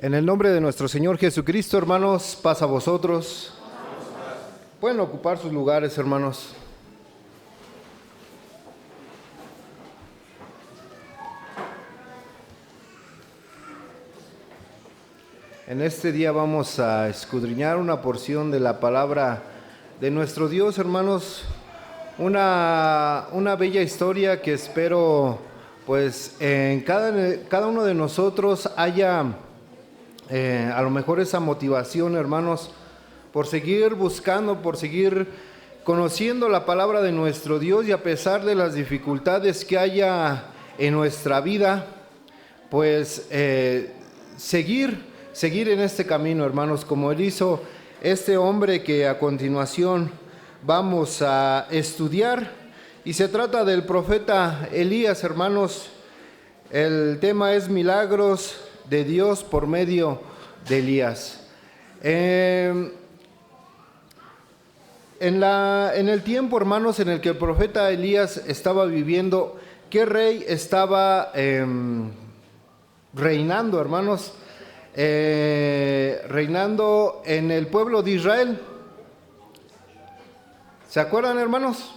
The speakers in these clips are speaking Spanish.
En el nombre de nuestro Señor Jesucristo, hermanos, paz a vosotros. Pueden ocupar sus lugares, hermanos. En este día vamos a escudriñar una porción de la palabra de nuestro Dios, hermanos. Una bella historia que espero, pues, en cada uno de nosotros haya a lo mejor esa motivación, hermanos, por seguir buscando, por seguir conociendo la palabra de nuestro Dios, y a pesar de las dificultades que haya en nuestra vida, pues seguir en este camino, hermanos, como él hizo este hombre que a continuación vamos a estudiar, y se trata del profeta Elías, hermanos. El tema es milagros de Dios por medio de Elías. En el tiempo, hermanos, en el que el profeta Elías estaba viviendo, ¿qué rey estaba reinando, hermanos? Reinando en el pueblo de Israel. ¿Se acuerdan, hermanos?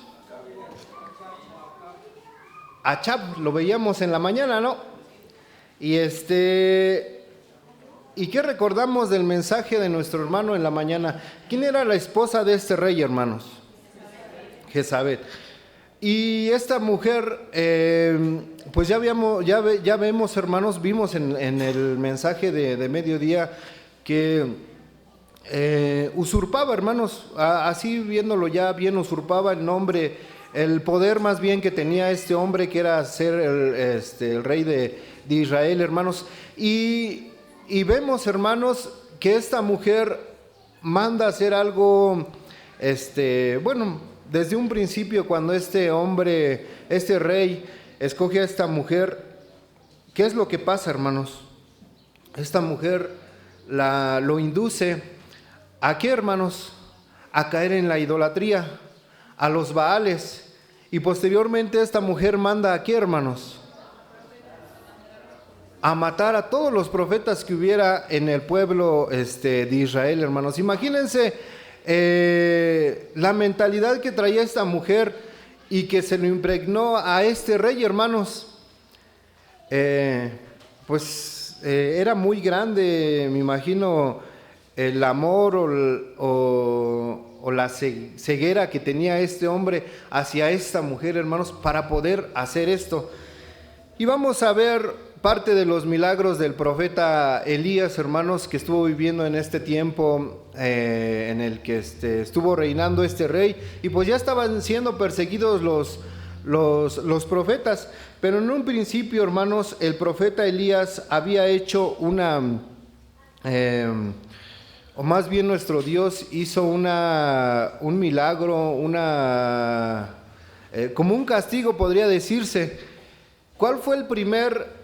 Achab, lo veíamos en la mañana, ¿no? ¿Y qué recordamos del mensaje de nuestro hermano en la mañana? ¿Quién era la esposa de este rey, hermanos? Jezabel. Y esta mujer, pues ya vemos, hermanos, vimos en el mensaje de mediodía que usurpaba, hermanos, así viéndolo ya bien, usurpaba el nombre, el poder más bien que tenía este hombre, que era ser el rey de Israel, hermanos. Y vemos, hermanos, que esta mujer manda hacer algo, bueno, desde un principio, cuando este hombre, este rey, escoge a esta mujer, ¿qué es lo que pasa, hermanos? Esta mujer lo induce ¿a qué, hermanos? A caer en la idolatría, a los Baales. Y posteriormente esta mujer manda ¿a qué, hermanos? A matar a todos los profetas que hubiera en el pueblo de Israel, hermanos. Imagínense la mentalidad que traía esta mujer y que se lo impregnó a este rey, hermanos. Era muy grande, me imagino, el amor o la ceguera que tenía este hombre hacia esta mujer, hermanos, para poder hacer esto. Y vamos a ver parte de los milagros del profeta Elías, hermanos, que estuvo viviendo en este tiempo en el que estuvo reinando este rey, y pues ya estaban siendo perseguidos los profetas. Pero en un principio, hermanos, el profeta Elías había hecho o más bien nuestro Dios hizo un milagro, como un castigo, podría decirse. ¿Cuál fue el primer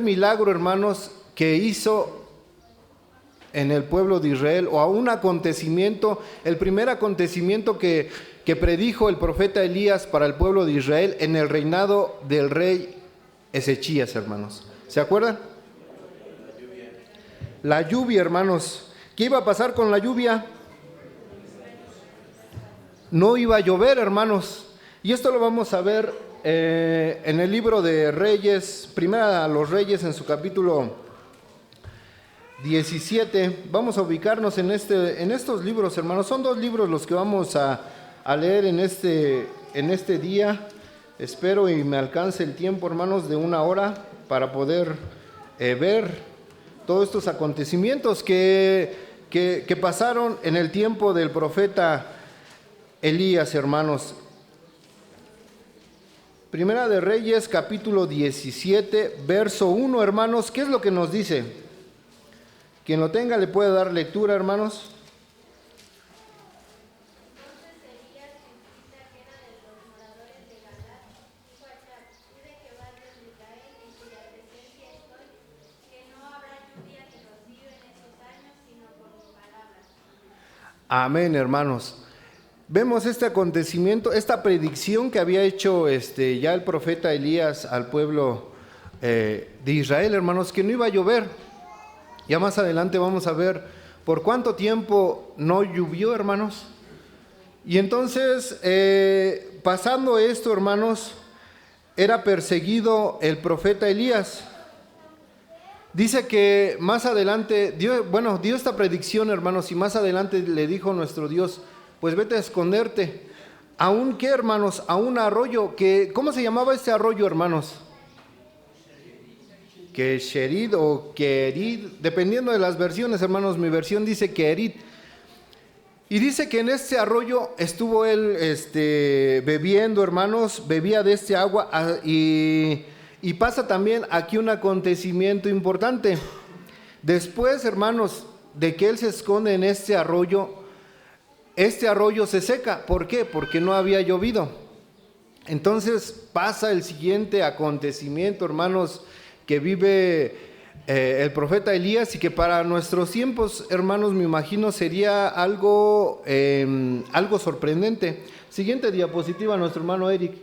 milagro, hermanos, que hizo en el pueblo de Israel, o a un acontecimiento, el primer acontecimiento que predijo el profeta Elías para el pueblo de Israel en el reinado del rey Ezechías, hermanos? ¿Se acuerdan? La lluvia, hermanos. ¿Qué iba a pasar con la lluvia? No iba a llover, hermanos. Y esto lo vamos a ver en el libro de Reyes, Primera a los Reyes, en su capítulo 17. Vamos a ubicarnos en estos libros, hermanos. Son dos libros los que vamos a leer en este día. Espero y me alcance el tiempo, hermanos, de una hora para poder ver todos estos acontecimientos que pasaron en el tiempo del profeta Elías, hermanos. Primera de Reyes, capítulo 17, verso 1, hermanos. ¿Qué es lo que nos dice? Quien lo tenga le puede dar lectura, hermanos. Amén, hermanos. Vemos este acontecimiento, esta predicción que había hecho ya el profeta Elías al pueblo de Israel, hermanos, que no iba a llover. Ya más adelante vamos a ver por cuánto tiempo no llovió, hermanos. Y entonces, pasando esto, hermanos, era perseguido el profeta Elías. Dice que más adelante, dio esta predicción, hermanos, y más adelante le dijo nuestro Dios, pues vete a esconderte. ¿A un qué, hermanos? A un arroyo. ¿Cómo se llamaba este arroyo, hermanos? Kesherid o Kerid, dependiendo de las versiones, hermanos. Mi versión dice Kerid. Y dice que en este arroyo estuvo él bebiendo, hermanos, bebía de este agua. Y pasa también aquí un acontecimiento importante. Después, hermanos, de que él se esconde en este arroyo se seca. ¿Por qué? Porque no había llovido. Entonces pasa el siguiente acontecimiento, hermanos, que vive el profeta Elías, y que para nuestros tiempos, hermanos, me imagino sería algo sorprendente. Siguiente diapositiva, nuestro hermano Eric.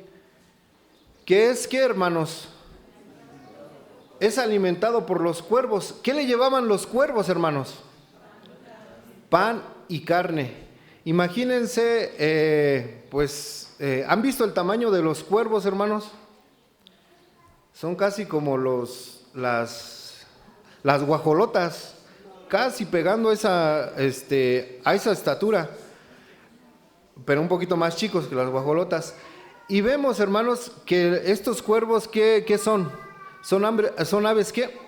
¿Qué es qué, hermanos? Es alimentado por los cuervos. ¿Qué le llevaban los cuervos, hermanos? Pan y carne. Imagínense, ¿han visto el tamaño de los cuervos, hermanos? Son casi como las guajolotas, casi pegando a esa estatura, pero un poquito más chicos que las guajolotas. Y vemos, hermanos, que estos cuervos, ¿qué son? Son aves, ¿qué?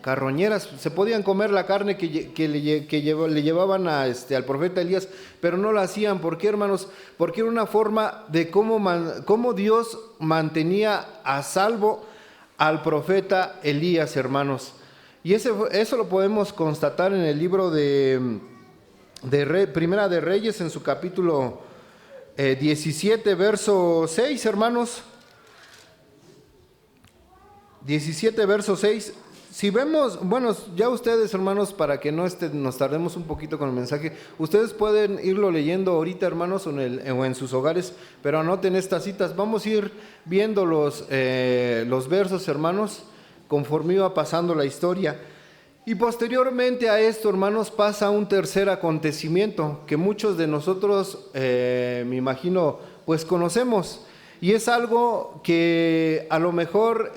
Carroñeras. Se podían comer la carne que le llevaban al profeta Elías, pero no lo hacían. ¿Por qué, hermanos? Porque era una forma de cómo Dios mantenía a salvo al profeta Elías, hermanos. Y eso lo podemos constatar en el libro de Primera de Reyes, en su capítulo 17, verso 6, hermanos. 17, verso 6. Si vemos, ya ustedes, hermanos, para que nos tardemos un poquito con el mensaje, ustedes pueden irlo leyendo ahorita, hermanos, o en sus hogares, pero anoten estas citas. Vamos a ir viendo los versos, hermanos, conforme iba pasando la historia. Y posteriormente a esto, hermanos, pasa un tercer acontecimiento que muchos de nosotros, me imagino, pues conocemos. Y es algo que a lo mejor,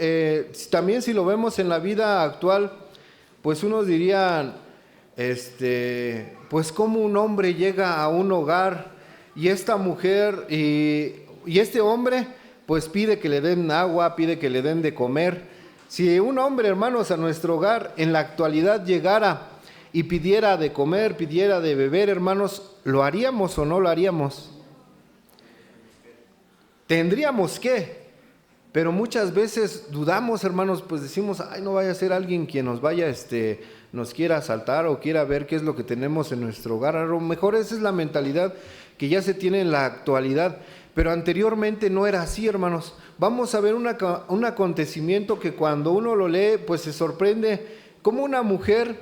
también si lo vemos en la vida actual, pues unos dirían, pues cómo un hombre llega a un hogar y esta mujer y este hombre, pues pide que le den agua, pide que le den de comer. Si un hombre, hermanos, a nuestro hogar en la actualidad llegara y pidiera de comer, pidiera de beber, hermanos, ¿lo haríamos o no lo haríamos? Tendríamos que, pero muchas veces dudamos, hermanos, pues decimos, ay, no vaya a ser alguien quien nos vaya, nos quiera asaltar o quiera ver qué es lo que tenemos en nuestro hogar. A lo mejor esa es la mentalidad que ya se tiene en la actualidad, pero anteriormente no era así, hermanos. Vamos a ver un acontecimiento que cuando uno lo lee, pues se sorprende, como una mujer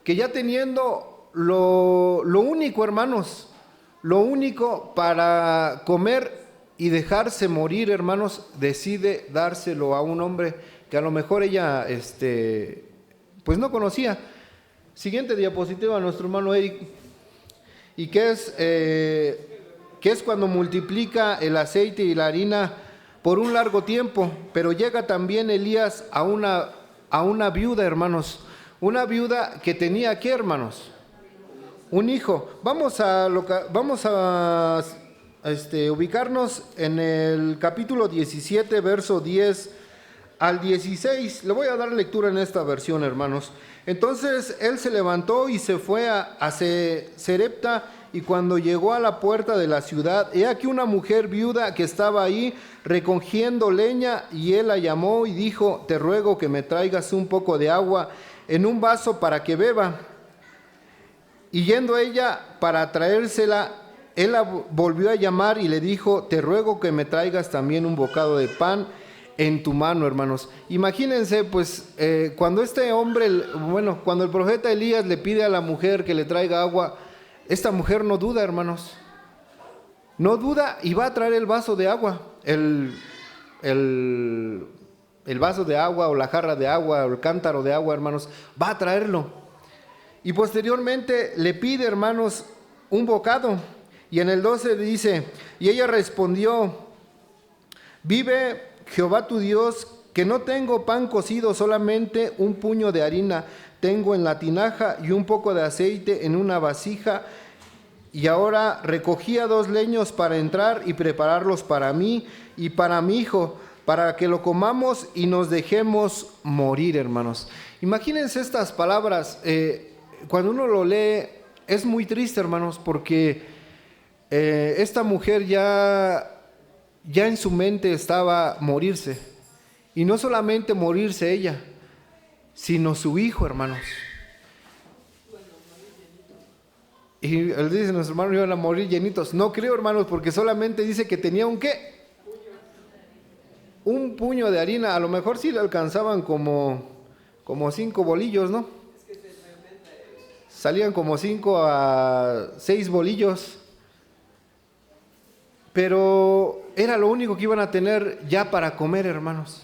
que ya teniendo lo único, hermanos, lo único para comer y dejarse morir, hermanos, decide dárselo a un hombre que a lo mejor ella, pues no conocía. Siguiente diapositiva, nuestro hermano Eric. Y que es cuando multiplica el aceite y la harina por un largo tiempo, pero llega también Elías a una viuda, hermanos, una viuda que tenía, ¿qué, hermanos? Un hijo. Vamos a ubicarnos en el capítulo 17, verso 10 al 16. Le voy a dar lectura en esta versión, hermanos. Entonces él se levantó y se fue a Serepta, y cuando llegó a la puerta de la ciudad, he aquí una mujer viuda que estaba ahí recogiendo leña, y él la llamó y dijo, te ruego que me traigas un poco de agua en un vaso para que beba. Y yendo ella para traérsela, él la volvió a llamar y le dijo, te ruego que me traigas también un bocado de pan en tu mano, hermanos. Imagínense, pues, cuando cuando el profeta Elías le pide a la mujer que le traiga agua, esta mujer no duda, hermanos. No duda y va a traer el vaso de agua, el el vaso de agua o la jarra de agua o el cántaro de agua, hermanos, va a traerlo. Y posteriormente le pide, hermanos, un bocado. Y en el 12 dice, y ella respondió, vive Jehová tu Dios, que no tengo pan cocido, solamente un puño de harina tengo en la tinaja y un poco de aceite en una vasija. Y ahora recogía 2 leños para entrar y prepararlos para mí y para mi hijo, para que lo comamos y nos dejemos morir, hermanos. Imagínense estas palabras. Cuando uno lo lee, es muy triste, hermanos, porque esta mujer ya en su mente estaba morirse. Y no solamente morirse ella, sino su hijo, hermanos. Y él dice, nuestros hermanos iban a morir llenitos. No creo, hermanos, porque solamente dice que tenía un ¿qué? Un puño de harina. A lo mejor sí le alcanzaban como 5 bolillos, ¿no? Salían como 5 a 6 bolillos. Pero era lo único que iban a tener ya para comer, hermanos.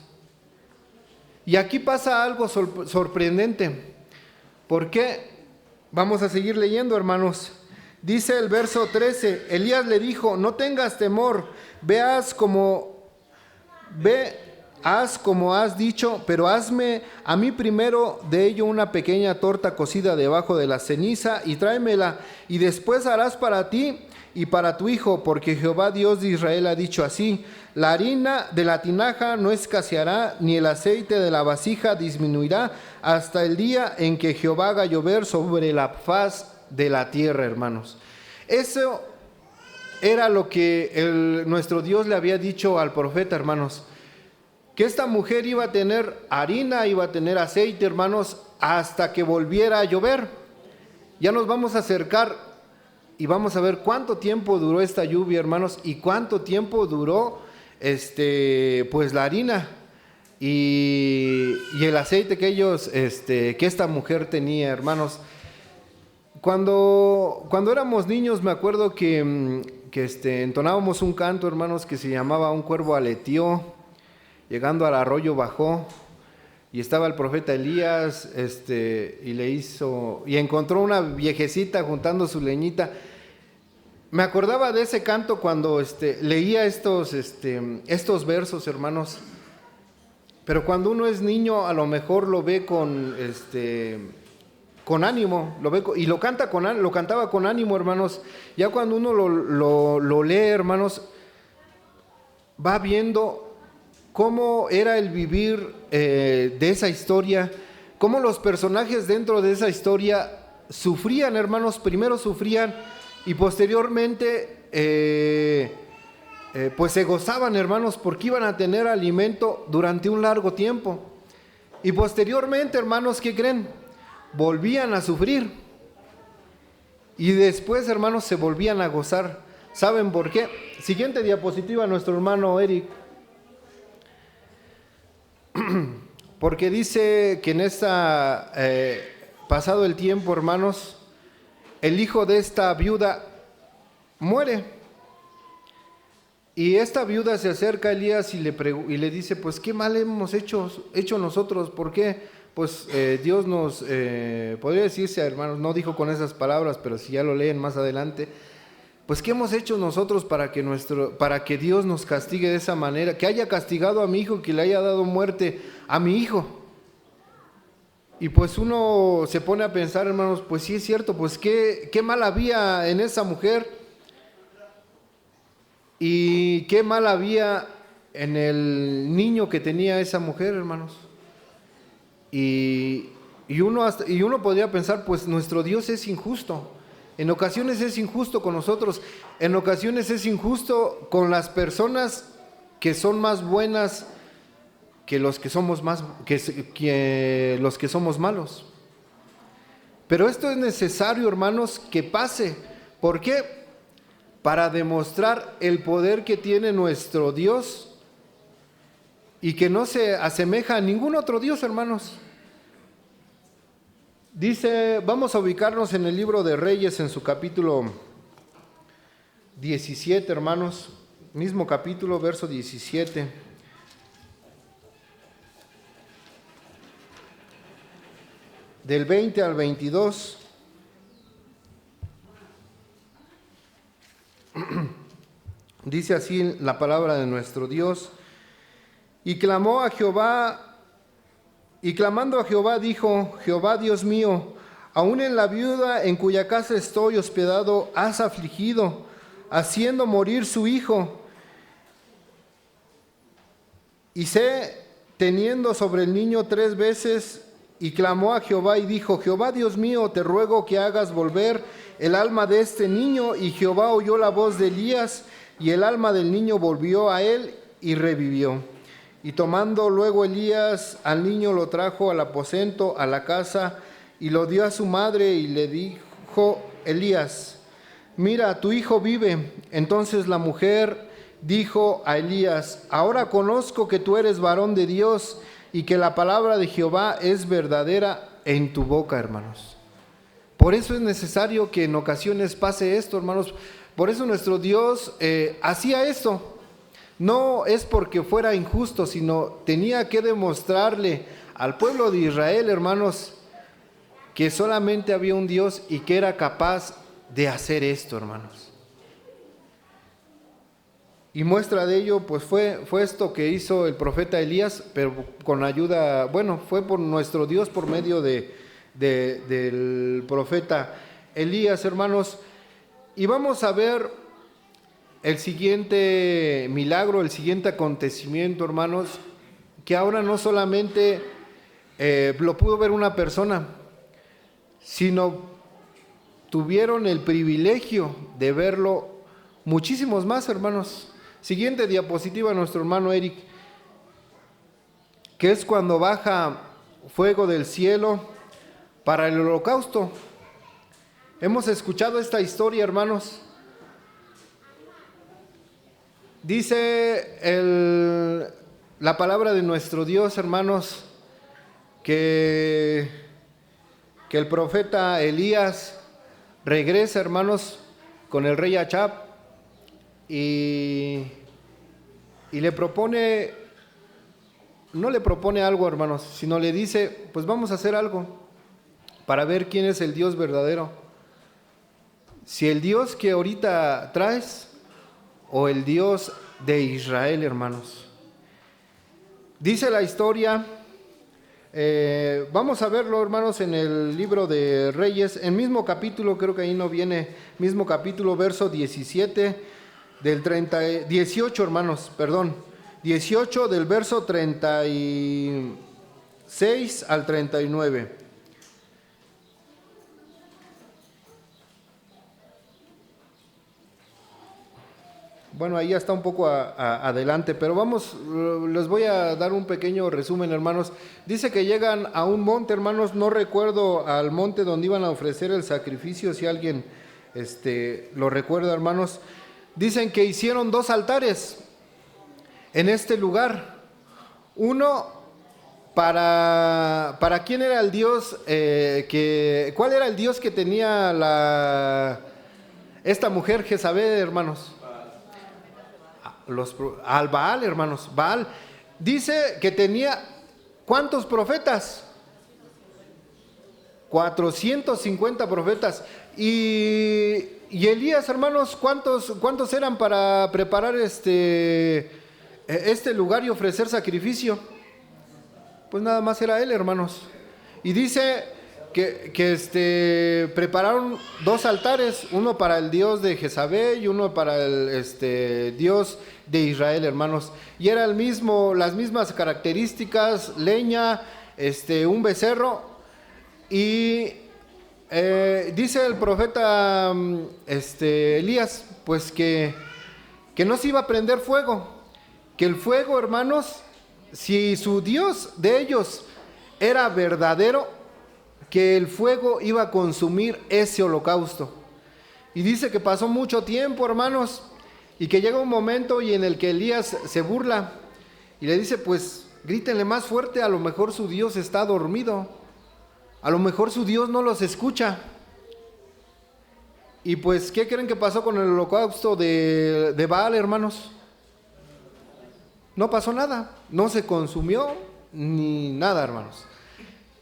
Y aquí pasa algo sorprendente. ¿Por qué? Vamos a seguir leyendo, hermanos. Dice el verso 13, Elías le dijo, no tengas temor, haz como has dicho, pero hazme a mí primero de ello una pequeña torta cocida debajo de la ceniza y tráemela, y después harás para ti y para tu hijo, porque Jehová Dios de Israel ha dicho así, la harina de la tinaja no escaseará, ni el aceite de la vasija disminuirá, hasta el día en que Jehová haga llover sobre la faz de la tierra, hermanos. Eso era lo que nuestro Dios le había dicho al profeta, hermanos, que esta mujer iba a tener harina, iba a tener aceite, hermanos, hasta que volviera a llover. Ya nos vamos a acercar y vamos a ver cuánto tiempo duró esta lluvia, hermanos, y cuánto tiempo duró pues la harina y el aceite que esta mujer tenía, hermanos. Cuando éramos niños, me acuerdo que entonábamos un canto, hermanos, que se llamaba Un cuervo aleteó, llegando al arroyo bajó, y estaba el profeta Elías, y encontró una viejecita juntando su leñita. Me acordaba de ese canto cuando leía estos versos, hermanos. Pero cuando uno es niño, a lo mejor lo ve con ánimo, y lo cantaba con ánimo, hermanos. Ya cuando uno lo lee, hermanos, va viendo cómo era el vivir de esa historia, cómo los personajes dentro de esa historia sufrían, hermanos. Primero sufrían y posteriormente pues se gozaban, hermanos, porque iban a tener alimento durante un largo tiempo. Y posteriormente, hermanos, ¿qué creen? Volvían a sufrir. Y después, hermanos, se volvían a gozar. ¿Saben por qué? Siguiente diapositiva, nuestro hermano Eric. Porque dice que en esta, pasado el tiempo, hermanos, el hijo de esta viuda muere. Y esta viuda se acerca a Elías y le dice, pues, ¿qué mal hemos hecho nosotros? ¿Por qué? Pues Dios nos, podría decirse, hermanos, no dijo con esas palabras, pero si ya lo leen más adelante, pues, ¿qué hemos hecho nosotros para que Dios nos castigue de esa manera? Que haya castigado a mi hijo, que le haya dado muerte a mi hijo. Y pues uno se pone a pensar, hermanos, pues sí es cierto, pues qué mal había en esa mujer y qué mal había en el niño que tenía esa mujer, hermanos. Y uno podría pensar, pues nuestro Dios es injusto. En ocasiones es injusto con nosotros, en ocasiones es injusto con las personas que son más buenas que los que somos los que somos malos. Pero esto es necesario, hermanos, que pase. ¿Por qué? Para demostrar el poder que tiene nuestro Dios y que no se asemeja a ningún otro Dios, hermanos. Dice, vamos a ubicarnos en el libro de Reyes, en su capítulo 17, hermanos, mismo capítulo, verso 17. del 20 al 22. Dice así la palabra de nuestro Dios. Y clamó a Jehová, y clamando a Jehová dijo: Jehová Dios mío, aún en la viuda en cuya casa estoy hospedado has afligido, haciendo morir su hijo. Y sé, teniendo sobre el niño 3 veces, y clamó a Jehová y dijo: Jehová Dios mío, te ruego que hagas volver el alma de este niño. Y Jehová oyó la voz de Elías, y el alma del niño volvió a él y revivió. Y tomando luego Elías al niño, lo trajo al aposento, a la casa, y lo dio a su madre, y le dijo Elías: mira, tu hijo vive. Entonces la mujer dijo a Elías: ahora conozco que tú eres varón de Dios, y que la palabra de Jehová es verdadera en tu boca, hermanos. Por eso es necesario que en ocasiones pase esto, hermanos. Por eso nuestro Dios hacía esto. No es porque fuera injusto, sino tenía que demostrarle al pueblo de Israel, hermanos, que solamente había un Dios y que era capaz de hacer esto, hermanos. Y muestra de ello, pues fue esto que hizo el profeta Elías, pero con ayuda, bueno, fue por nuestro Dios por medio del profeta Elías, hermanos. Y vamos a ver el siguiente milagro, el siguiente acontecimiento, hermanos, que ahora no solamente lo pudo ver una persona, sino tuvieron el privilegio de verlo muchísimos más, hermanos. Siguiente diapositiva, nuestro hermano Eric, que es cuando baja fuego del cielo para el holocausto. Hemos escuchado esta historia, hermanos. Dice la palabra de nuestro Dios, hermanos, que el profeta Elías regresa, hermanos, con el rey Achab y le propone, no le propone algo, hermanos, sino le dice: pues vamos a hacer algo para ver quién es el Dios verdadero. Si el Dios que ahorita traes o el Dios de Israel, hermanos. Dice la historia, vamos a verlo, hermanos, en el libro de Reyes, en mismo capítulo, creo que ahí no viene, mismo capítulo, verso 17, del 18, hermanos, perdón, 18 del verso 36 al 39. Bueno, ahí ya está un poco adelante, pero vamos, les voy a dar un pequeño resumen, hermanos. Dice que llegan a un monte, hermanos, no recuerdo al monte donde iban a ofrecer el sacrificio, si alguien lo recuerda, hermanos. Dicen que hicieron 2 altares en este lugar. Uno para quién era el Dios, cuál era el Dios que tenía esta mujer Jezabel, hermanos. Al Baal, hermanos. Baal dice que tenía ¿cuántos profetas? 450 profetas. Y Elías, hermanos, ¿cuántos eran para preparar este lugar y ofrecer sacrificio? Pues nada más era él, hermanos. Y dice que prepararon 2 altares, uno para el Dios de Jezabel y uno para el Dios de Israel, hermanos. Y era las mismas características: leña, un becerro. Y dice el profeta Elías, pues que no se iba a prender fuego, que el fuego, hermanos, si su Dios de ellos era verdadero, que el fuego iba a consumir ese holocausto. Y dice que pasó mucho tiempo, hermanos, y que llega un momento y en el que Elías se burla y le dice: pues grítenle más fuerte, a lo mejor su Dios está dormido, a lo mejor su Dios no los escucha. Y pues, ¿qué creen que pasó con el holocausto de Baal, hermanos? No pasó nada, no se consumió ni nada, hermanos.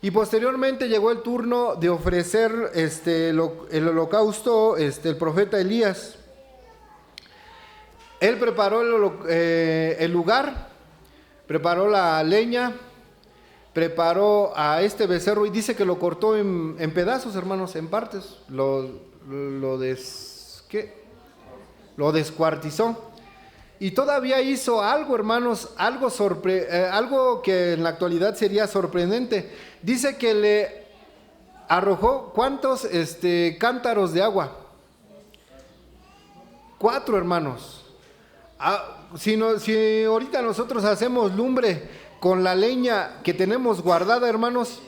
Y posteriormente llegó el turno de ofrecer el holocausto, el profeta Elías. Él preparó el lugar, preparó la leña, preparó a este becerro y dice que lo cortó en pedazos, hermanos, en partes. Lo descuartizó. Y todavía hizo algo, hermanos, algo que en la actualidad sería sorprendente. Dice que le arrojó ¿cuántos cántaros de agua? 4, hermanos. Si ahorita nosotros hacemos lumbre con la leña que tenemos guardada, hermanos,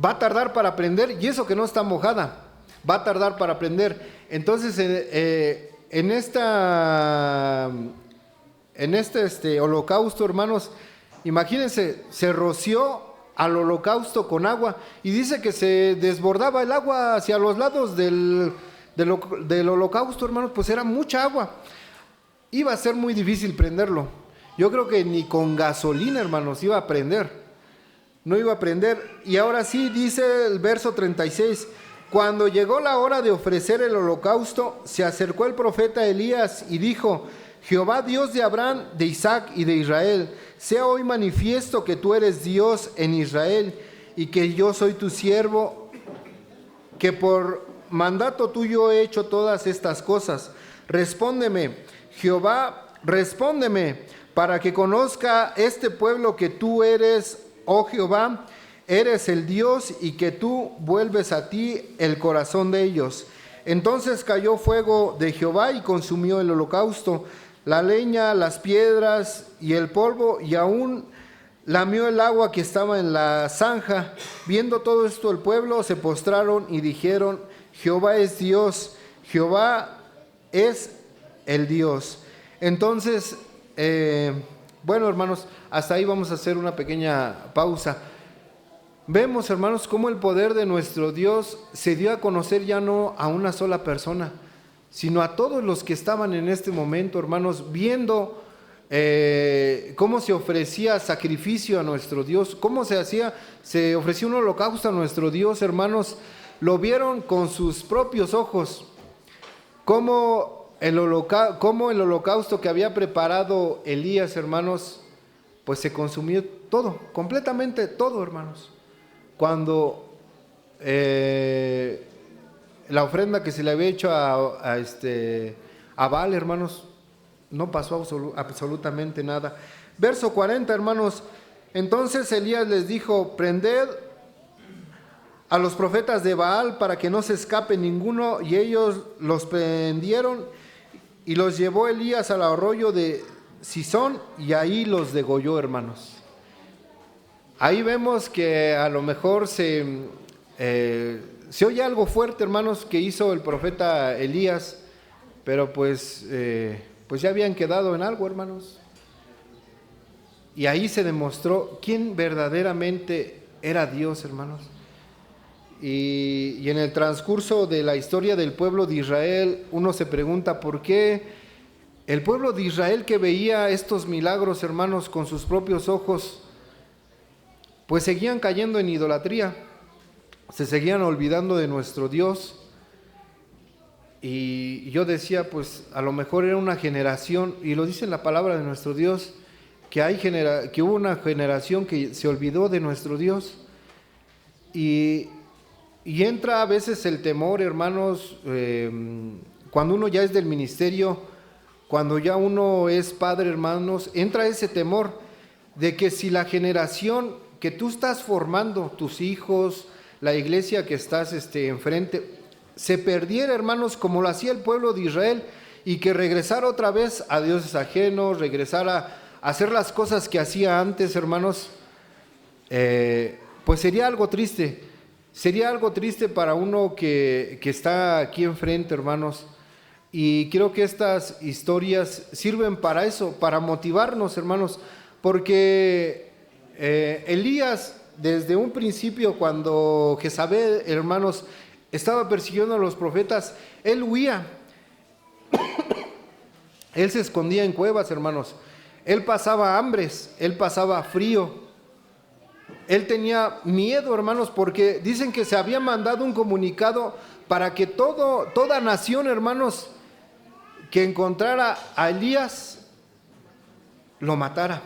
va a tardar para prender, y eso que no está mojada, va a tardar para prender. Entonces, en este holocausto, hermanos, imagínense, se roció al holocausto con agua, y dice que se desbordaba el agua hacia los lados del holocausto, hermanos, pues era mucha agua. Iba a ser muy difícil prenderlo. Yo creo que ni con gasolina, hermanos, iba a prender. No iba a prender. Y ahora sí, dice el verso 36, cuando llegó la hora de ofrecer el holocausto, se acercó el profeta Elías y dijo: Jehová, Dios de Abraham, de Isaac y de Israel, sea hoy manifiesto que tú eres Dios en Israel y que yo soy tu siervo, que por mandato tuyo he hecho todas estas cosas. Respóndeme, Jehová, respóndeme, para que conozca este pueblo que tú eres, oh Jehová, eres el Dios, y que tú vuelves a ti el corazón de ellos. Entonces cayó fuego de Jehová y consumió el holocausto, la leña, las piedras y el polvo, y aún lamió el agua que estaba en la zanja. Viendo todo esto, el pueblo se postraron y dijeron: Jehová es Dios, Jehová es el Dios. Entonces, bueno, hermanos, hasta ahí vamos a hacer una pequeña pausa. Vemos, hermanos, cómo el poder de nuestro Dios se dio a conocer ya no a una sola persona, sino a todos los que estaban en este momento, hermanos, viendo cómo se ofrecía sacrificio a nuestro Dios, cómo se ofrecía un holocausto a nuestro Dios, hermanos. Lo vieron con sus propios ojos, cómo el holocausto que había preparado Elías, hermanos, pues se consumió todo, completamente todo, hermanos. Cuando la ofrenda que se le había hecho a Baal, hermanos, no pasó absolutamente nada. Verso 40, hermanos. Entonces Elías les dijo: prended a los profetas de Baal para que no se escape ninguno. Y ellos los prendieron y los llevó Elías al arroyo de Sison, y ahí los degolló, hermanos. Ahí vemos que a lo mejor se oye algo fuerte, hermanos, que hizo el profeta Elías, pero pues ya habían quedado en algo, hermanos. Y ahí se demostró quién verdaderamente era Dios, hermanos. Y en el transcurso de la historia del pueblo de Israel, uno se pregunta por qué el pueblo de Israel, que veía estos milagros, hermanos, con sus propios ojos, pues seguían cayendo en idolatría, se seguían olvidando de nuestro Dios. Y yo decía, pues a lo mejor era una generación, y lo dice en la palabra de nuestro Dios, que hubo una generación que se olvidó de nuestro Dios. Y entra a veces el temor, hermanos, cuando uno ya es del ministerio, cuando ya uno es padre, hermanos, entra ese temor de que si la generación que tú estás formando, tus hijos, la iglesia que estás enfrente, se perdiera, hermanos, como lo hacía el pueblo de Israel, y que regresara otra vez a dioses ajenos, regresara a hacer las cosas que hacía antes, hermanos, pues sería algo triste. Sería algo triste para uno que está aquí enfrente, hermanos. Y creo que estas historias sirven para eso, para motivarnos, hermanos, porque Elías, desde un principio, cuando Jezabel, hermanos, estaba persiguiendo a los profetas, él huía. Él se escondía en cuevas, hermanos. Él pasaba hambres, él pasaba frío. él tenía miedo, hermanos, porque dicen que se había mandado un comunicado para que toda nación, hermanos, que encontrara a Elías, lo matara.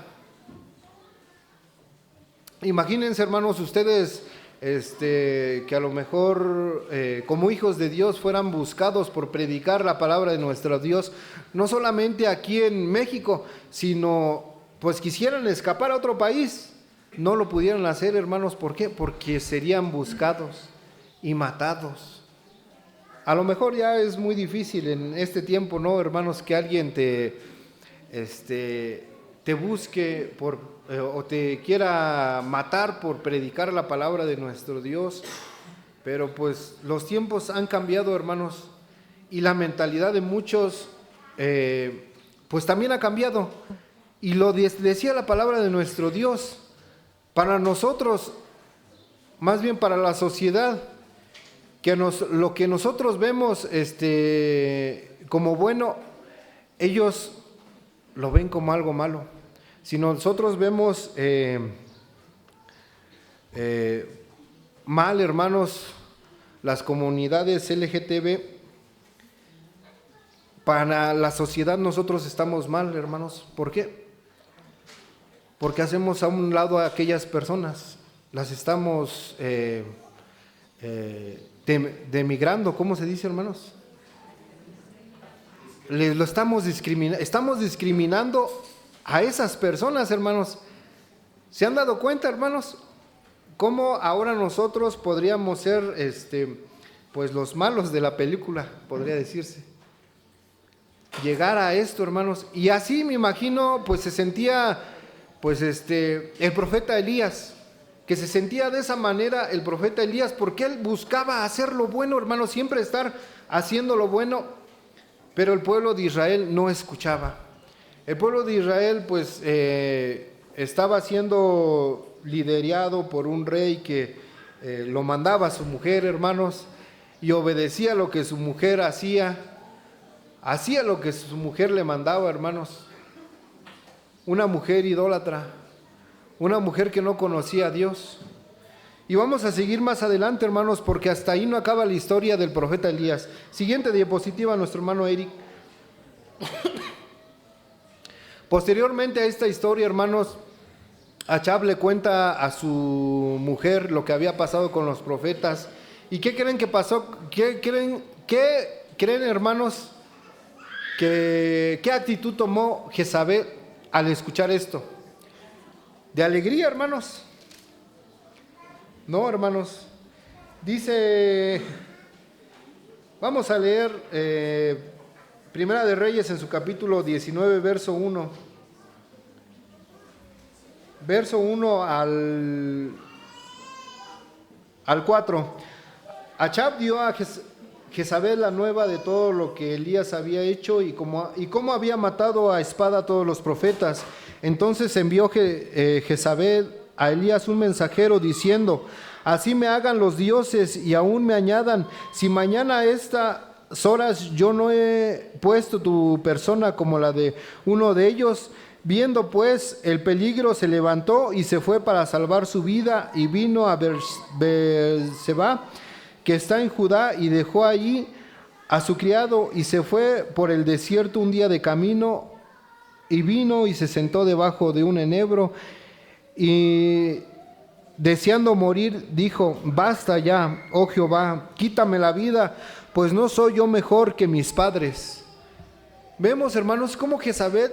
Imagínense, hermanos, ustedes que a lo mejor como hijos de Dios fueran buscados por predicar la palabra de nuestro Dios, no solamente aquí en México, sino pues quisieran escapar a otro país, no lo pudieran hacer, hermanos. ¿Por qué? Porque serían buscados y matados. A lo mejor ya es muy difícil en este tiempo, ¿no, hermanos? Que alguien te busque o te quiera matar por predicar la palabra de nuestro Dios. Pero pues los tiempos han cambiado, hermanos, y la mentalidad de muchos pues también ha cambiado. Y lo decía la palabra de nuestro Dios, para nosotros, más bien para la sociedad, lo que nosotros vemos como bueno, ellos lo ven como algo malo. Si nosotros vemos mal, hermanos, las comunidades LGTB, para la sociedad nosotros estamos mal, hermanos. ¿Por qué? Porque hacemos a un lado a aquellas personas, las estamos demigrando. ¿Cómo se dice, hermanos? Estamos discriminando a esas personas, hermanos. ¿Se han dado cuenta, hermanos, cómo ahora nosotros podríamos ser pues los malos de la película, podría decirse? Llegar a esto, hermanos. Y así me imagino, pues se sentía pues el profeta Elías, que se sentía de esa manera el profeta Elías, porque él buscaba hacer lo bueno, hermanos, siempre estar haciendo lo bueno, pero el pueblo de Israel no escuchaba. El pueblo de Israel pues estaba siendo liderado por un rey que lo mandaba a su mujer, hermanos, y obedecía lo que su mujer hacía lo que su mujer le mandaba, hermanos. Una mujer idólatra, una mujer que no conocía a Dios. Y vamos a seguir más adelante, hermanos, porque hasta ahí no acaba la historia del profeta Elías. Siguiente diapositiva, nuestro hermano Eric. Posteriormente a esta historia, hermanos, Achab le cuenta a su mujer lo que había pasado con los profetas. ¿Y qué creen que pasó? ¿Qué creen, hermanos, qué actitud tomó Jezabel al escuchar esto? ¿De alegría, hermanos? No, hermanos. Dice, vamos a leer Primera de Reyes en su capítulo 19, verso 1. Verso 1 al 4. Achab dio a Jezabel la nueva de todo lo que Elías había hecho y cómo había matado a espada a todos los profetas. Entonces envió Jezabel a Elías un mensajero diciendo: así me hagan los dioses y aún me añadan, si mañana a estas horas yo no he puesto tu persona como la de uno de ellos. Viendo pues el peligro, se levantó y se fue para salvar su vida, y vino a Beerseba, que está en Judá, y dejó allí a su criado, y se fue por el desierto un día de camino, y vino y se sentó debajo de un enebro, y deseando morir, dijo: basta ya, oh Jehová, quítame la vida, pues no soy yo mejor que mis padres. Vemos, hermanos, cómo Jezabel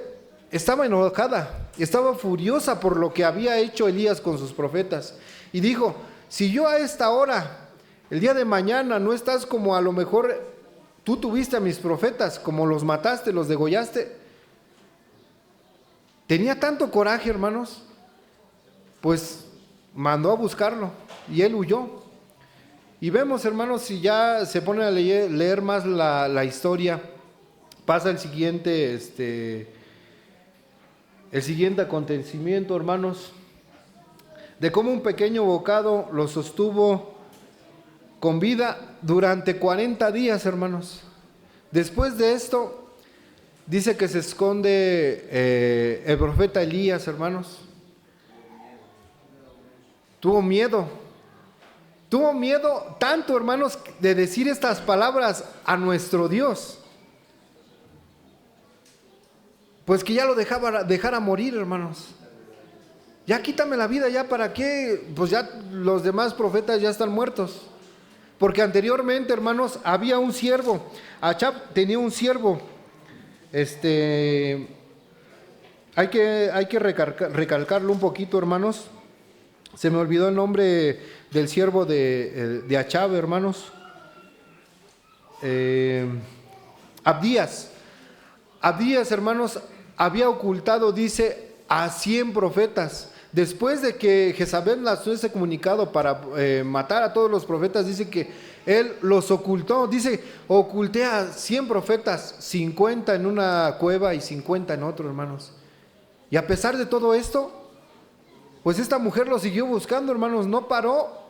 estaba enojada, estaba furiosa por lo que había hecho Elías con sus profetas. Y dijo: si yo a esta hora, el día de mañana, no estás como a lo mejor tú tuviste a mis profetas, como los mataste, los degollaste. Tenía tanto coraje, hermanos, pues mandó a buscarlo y él huyó. Y vemos, hermanos, si ya se pone a leer más la historia, pasa el siguiente acontecimiento, hermanos, de cómo un pequeño bocado lo sostuvo con vida durante 40 días, hermanos. Después de esto, dice que se esconde el profeta Elías, hermanos. tuvo miedo. Tuvo miedo tanto, hermanos, de decir estas palabras a nuestro Dios. Pues que ya lo dejara morir, hermanos. Ya quítame la vida, ya para qué, pues ya los demás profetas ya están muertos. Porque anteriormente, hermanos, había un siervo. Achab tenía un siervo. Hay que recalcarlo un poquito, hermanos. Se me olvidó el nombre del siervo de Achab, hermanos. Abdías. Abdías, hermanos, había ocultado, dice, a 100 profetas. Después de que Jezabel lanzó ese comunicado para matar a todos los profetas, dice que él los ocultó. Dice, oculté a 100 profetas, 50 en una cueva y 50 en otro, hermanos. Y a pesar de todo esto, pues esta mujer lo siguió buscando, hermanos, no paró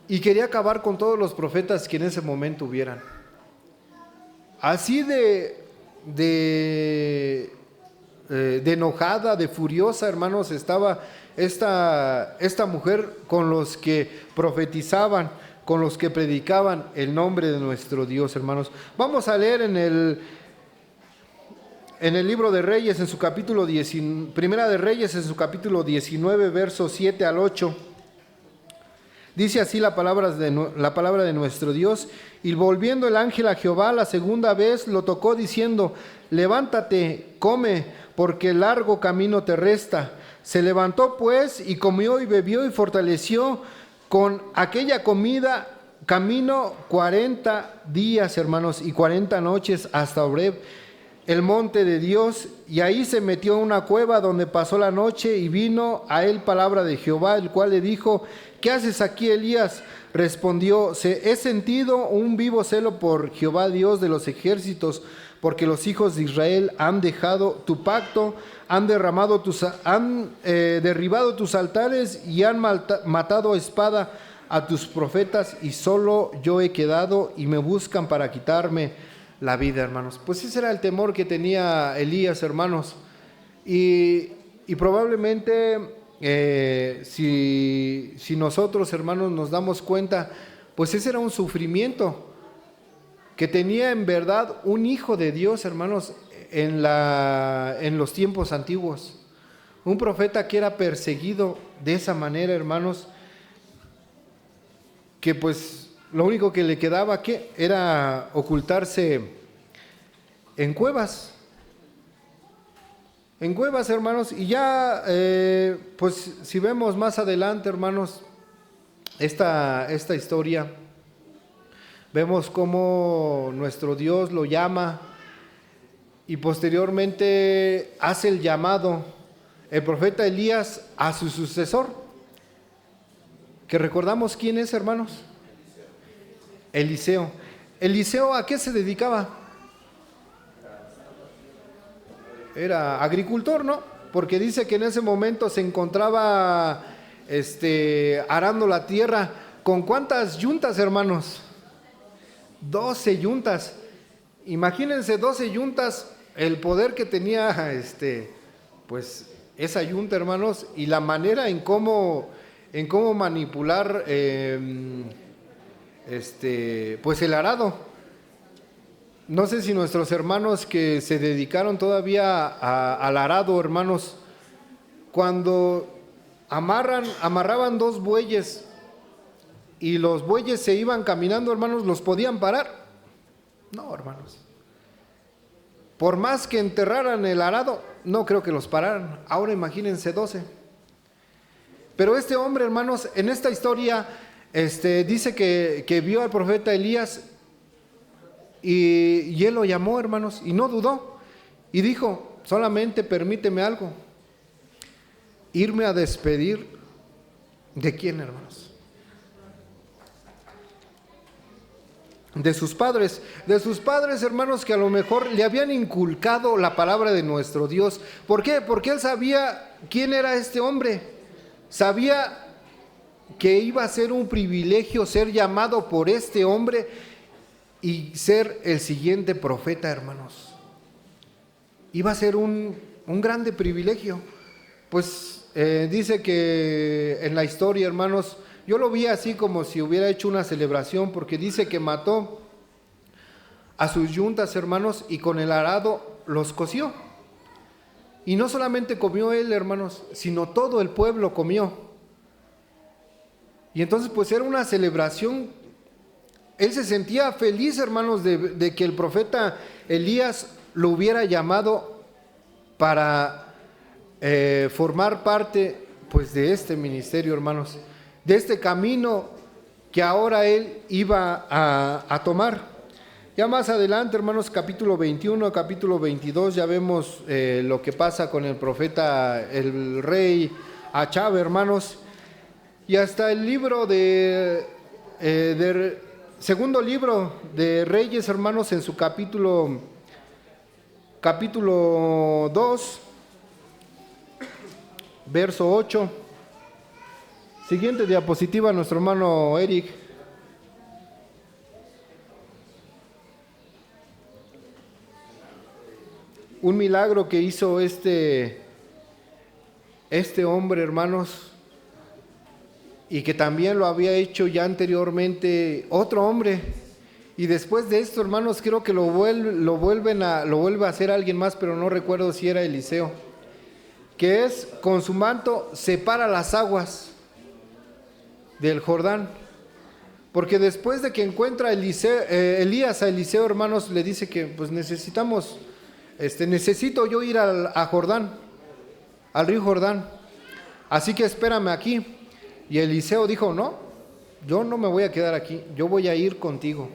y quería acabar con todos los profetas que en ese momento hubieran. Así de enojada, de furiosa, hermanos, estaba esta mujer con los que profetizaban, con los que predicaban el nombre de nuestro Dios, hermanos. Vamos a leer en el libro de Reyes, en su capítulo 19, Primera de Reyes, en su capítulo 19, versos 7 al 8. Dice así la palabra de nuestro Dios: y volviendo el ángel a Jehová la segunda vez, lo tocó diciendo: levántate, come, porque largo camino te resta. Se levantó pues, y comió y bebió, y fortaleció con aquella comida camino 40 días, hermanos, y 40 noches hasta Horeb, el monte de Dios, y ahí se metió en una cueva donde pasó la noche, y vino a él palabra de Jehová, el cual le dijo: ¿qué haces aquí, Elías? Respondió: he sentido un vivo celo por Jehová Dios de los ejércitos, porque los hijos de Israel han dejado tu pacto, han derribado tus altares y han matado a espada a tus profetas, y solo yo he quedado, y me buscan para quitarme la vida, hermanos. Pues ese era el temor que tenía Elías, hermanos. Y probablemente si nosotros, hermanos, nos damos cuenta, pues ese era un sufrimiento que tenía en verdad un hijo de Dios, hermanos, en los tiempos antiguos. Un profeta que era perseguido de esa manera, hermanos, que pues lo único que le quedaba que era ocultarse en cuevas. En cuevas, hermanos. Y ya, pues si vemos más adelante, hermanos, esta historia, vemos cómo nuestro Dios lo llama y posteriormente hace el llamado el profeta Elías a su sucesor, que recordamos quién es, hermanos. Eliseo. Eliseo, ¿a qué se dedicaba? Era agricultor, ¿no? Porque dice que en ese momento se encontraba arando la tierra. ¿Con cuántas yuntas, hermanos? 12 yuntas. Imagínense 12 yuntas, el poder que tenía pues esa yunta, hermanos, y la manera en cómo manipular pues el arado. No sé si nuestros hermanos que se dedicaron todavía al arado, hermanos, cuando amarraban 2 bueyes y los bueyes se iban caminando, hermanos, ¿los podían parar? No, hermanos. Por más que enterraran el arado, no creo que los pararan. Ahora imagínense 12. Pero este hombre, hermanos, en esta historia dice que vio al profeta Elías y él lo llamó, hermanos, y no dudó. Y dijo: solamente permíteme algo, irme a despedir. ¿De quién, hermanos? De sus padres, hermanos, que a lo mejor le habían inculcado la palabra de nuestro Dios. ¿Por qué? Porque él sabía quién era este hombre. Sabía que iba a ser un privilegio ser llamado por este hombre y ser el siguiente profeta, hermanos. Iba a ser un grande privilegio. Pues dice que en la historia, hermanos, yo lo vi así como si hubiera hecho una celebración, porque dice que mató a sus yuntas, hermanos, y con el arado los coció. Y no solamente comió él, hermanos, sino todo el pueblo comió. Y entonces pues era una celebración. Él se sentía feliz, hermanos, de que el profeta Elías lo hubiera llamado para formar parte pues de este ministerio, hermanos, de este camino que ahora él iba a tomar. Ya más adelante, hermanos, capítulo 21, capítulo 22, ya vemos lo que pasa con el profeta, el rey Achab, hermanos, y hasta el libro segundo libro de Reyes, hermanos, en su capítulo 2, verso 8. Siguiente diapositiva, nuestro hermano Eric. Un milagro que hizo este hombre, hermanos, y que también lo había hecho ya anteriormente otro hombre. Y después de esto, hermanos, creo que lo vuelve a hacer alguien más, pero no recuerdo si era Eliseo, que es con su manto separa las aguas del Jordán. Porque después de que encuentra Elías a Eliseo, hermanos, le dice que pues necesito yo ir a Jordán, al río Jordán, así que espérame aquí. Y Eliseo dijo, no, yo no me voy a quedar aquí, yo voy a ir contigo.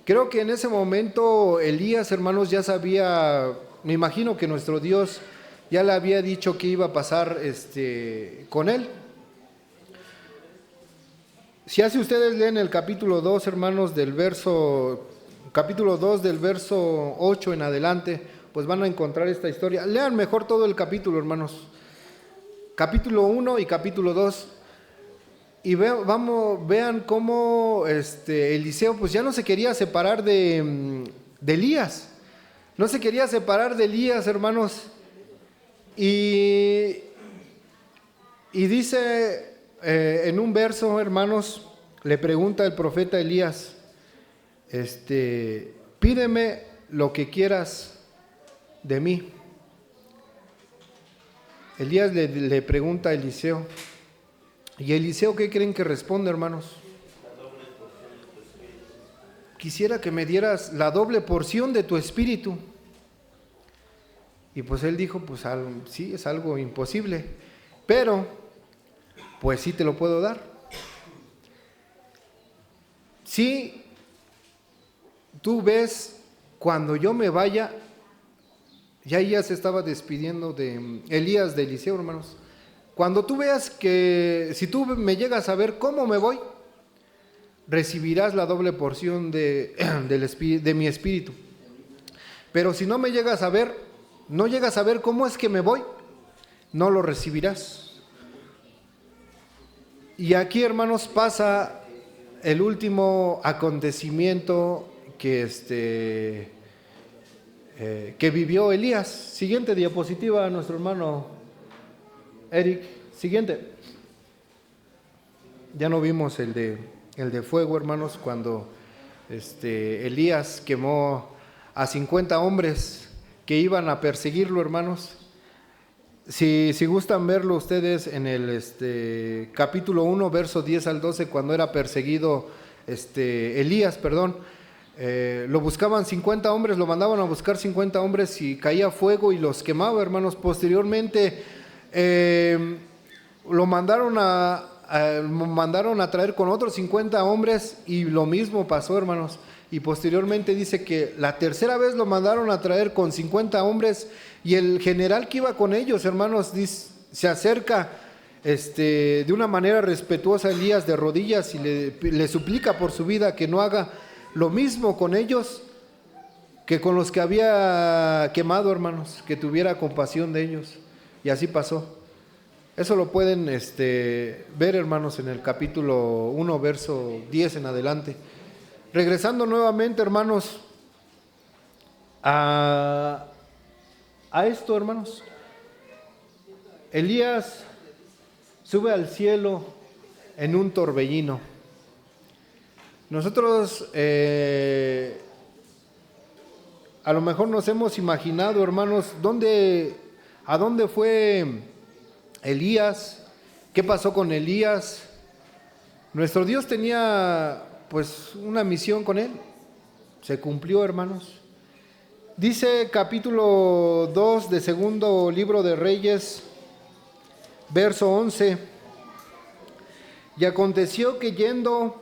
Creo que en ese momento Elías, hermanos, ya sabía, me imagino que nuestro Dios ya le había dicho que iba a pasar con él. Si así ustedes leen el capítulo 2, hermanos, capítulo 2 del verso 8 en adelante, pues van a encontrar esta historia. Lean mejor todo el capítulo, hermanos. Capítulo 1 y capítulo 2. Y vean cómo Eliseo pues ya no se quería separar de Elías. No se quería separar de Elías, hermanos. Y dice en un verso, hermanos, le pregunta el profeta Elías, pídeme lo que quieras de mí. Elías le pregunta a Eliseo. ¿Y Eliseo qué creen que responde, hermanos? Quisiera que me dieras la doble porción de tu espíritu. Y pues él dijo, pues sí, es algo imposible, pero pues sí te lo puedo dar. Si tú ves, cuando yo me vaya, ya se estaba despidiendo de Elías de Eliseo, hermanos. Cuando tú veas que, si tú me llegas a ver cómo me voy, recibirás la doble porción de mi espíritu. Pero si no me llegas a ver, no llegas a ver cómo es que me voy, no lo recibirás. Y aquí, hermanos, pasa el último acontecimiento que vivió Elías. Siguiente diapositiva, nuestro hermano Eric. Siguiente. Ya no vimos el de fuego, hermanos, cuando Elías quemó a 50 hombres que iban a perseguirlo, hermanos. Si gustan verlo ustedes en el capítulo 1, verso 10 al 12, cuando era perseguido Elías, lo buscaban 50 hombres, lo mandaban a buscar 50 hombres y caía fuego y los quemaba, hermanos. Posteriormente lo mandaron a traer con otros 50 hombres y lo mismo pasó, hermanos. Y posteriormente dice que la tercera vez lo mandaron a traer con 50 hombres y el general que iba con ellos, hermanos, se acerca de una manera respetuosa a Elías de rodillas y le suplica por su vida que no haga lo mismo con ellos que con los que había quemado, hermanos, que tuviera compasión de ellos. Y así pasó. Eso lo pueden ver, hermanos, en el capítulo 1, verso 10 en adelante. Regresando nuevamente, hermanos, a esto, hermanos. Elías sube al cielo en un torbellino. Nosotros a lo mejor nos hemos imaginado, hermanos, a dónde fue Elías, qué pasó con Elías. Nuestro Dios tenía pues una misión con él, se cumplió, hermanos. Dice capítulo 2 de segundo libro de Reyes, verso 11, y aconteció que yendo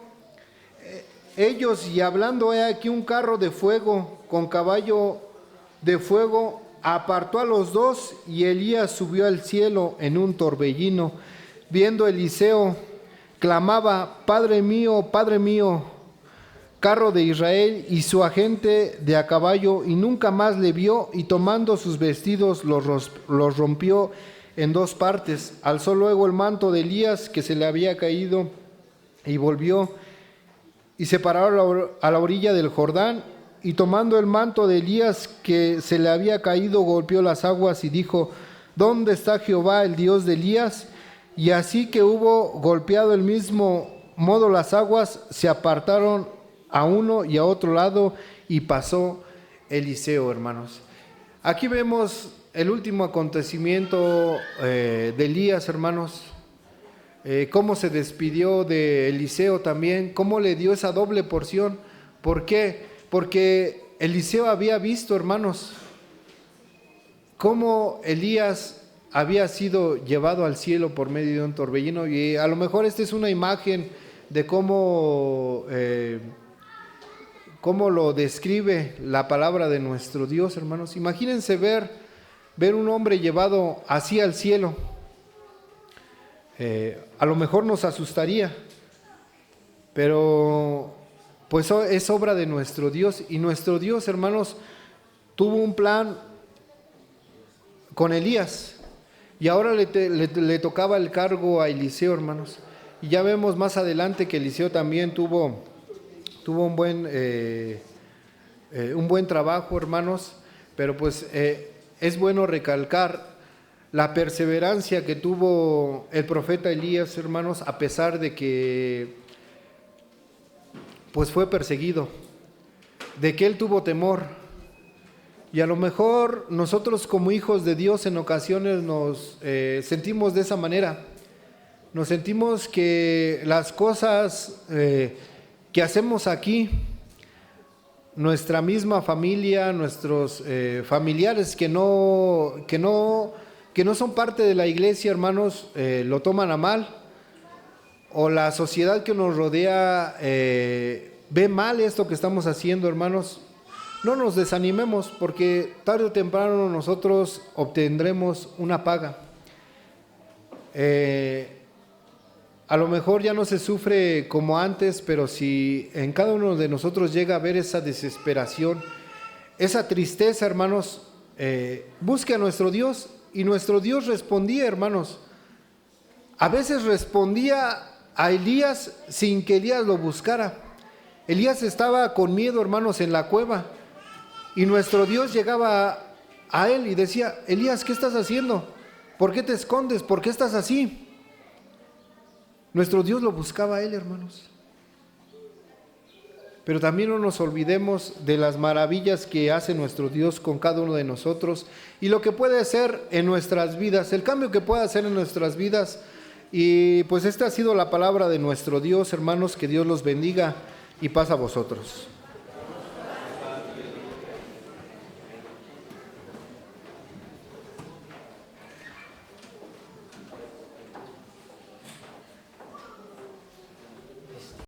ellos y hablando, he aquí un carro de fuego con caballo de fuego apartó a los dos, y Elías subió al cielo en un torbellino. Viendo Eliseo, clamaba: Padre mío, carro de Israel y su agente de a caballo, y nunca más le vio, y tomando sus vestidos los rompió en dos partes. Alzó luego el manto de Elías que se le había caído, y volvió y se paró a la orilla del Jordán, y tomando el manto de Elías que se le había caído, golpeó las aguas y dijo: ¿Dónde está Jehová, el Dios de Elías? Y así que hubo golpeado el mismo modo las aguas, se apartaron a uno y a otro lado, y pasó Eliseo, hermanos. Aquí vemos el último acontecimiento de Elías, hermanos. Cómo se despidió de Eliseo también, cómo le dio esa doble porción. ¿Por qué? Porque Eliseo había visto, hermanos, cómo Elías había sido llevado al cielo por medio de un torbellino, y a lo mejor esta es una imagen de cómo lo describe la palabra de nuestro Dios, hermanos. Imagínense ver un hombre llevado así al cielo. A lo mejor nos asustaría, pero pues es obra de nuestro Dios, y nuestro Dios, hermanos, tuvo un plan con Elías, y ahora le tocaba el cargo a Eliseo, hermanos. Y ya vemos más adelante que Eliseo también tuvo un buen trabajo, hermanos, pero pues es bueno recalcar la perseverancia que tuvo el profeta Elías, hermanos, a pesar de que pues fue perseguido, de que él tuvo temor. Y a lo mejor nosotros como hijos de Dios en ocasiones nos sentimos de esa manera. Nos sentimos que las cosas que hacemos aquí, nuestra misma familia, nuestros familiares que no son parte de la iglesia, hermanos, lo toman a mal, o la sociedad que nos rodea ve mal esto que estamos haciendo, hermanos. No nos desanimemos, porque tarde o temprano nosotros obtendremos una paga. A lo mejor ya no se sufre como antes, pero si en cada uno de nosotros llega a ver esa desesperación, esa tristeza, hermanos, busque a nuestro Dios. Y nuestro Dios respondía, hermanos. A veces respondía a Elías sin que Elías lo buscara. Elías estaba con miedo, hermanos, en la cueva, y nuestro Dios llegaba a él y decía: Elías, ¿qué estás haciendo? ¿Por qué te escondes? ¿Por qué estás así? Nuestro Dios lo buscaba a él, hermanos. Pero también no nos olvidemos de las maravillas que hace nuestro Dios con cada uno de nosotros, y lo que puede hacer en nuestras vidas, el cambio que puede hacer en nuestras vidas. Y pues esta ha sido la palabra de nuestro Dios, hermanos. Que Dios los bendiga, y paz a vosotros.